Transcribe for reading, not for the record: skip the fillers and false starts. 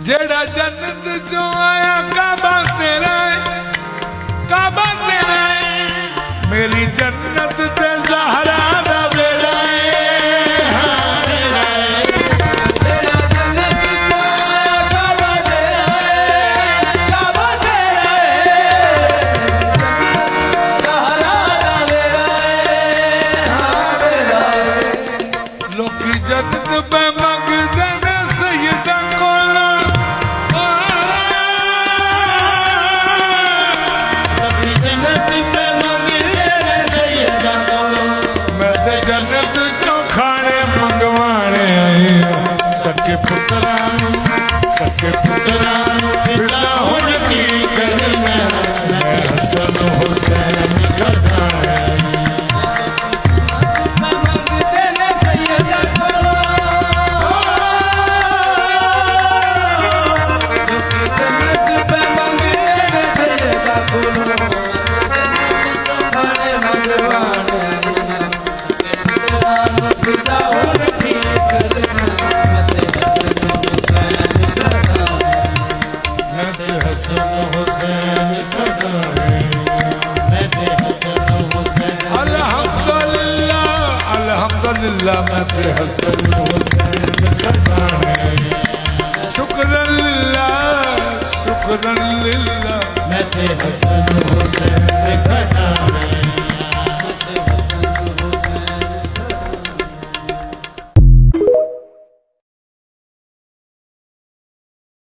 जेड़ा जन्नत चो आया काबा तेरा है, काबा तेरा है, मेरी जन्नत ते ज़हरा दा बेड़ा है। जेड़ा जन्नत चो आया काबा तेरा है, काबा तेरा है, ज़हरा दा बेड़ा है। लोकी जन्नत पे मंगदे ने सैयदा कोला, जन्नत चो खाने मंगवाने आई सके पुत्रानु फिदा हुन की करना मैं हसन हुसैन खड़ाए मंगते ने सैयदा जन्नत पे मंगते ने सैयदा खाने मंगवाने अल्हम्दुलिल्लाह मैं ते हसन हुसैन खड़ाए शुक्रन लिल्लाह मैं ते हसन हुसैन खड़ाए।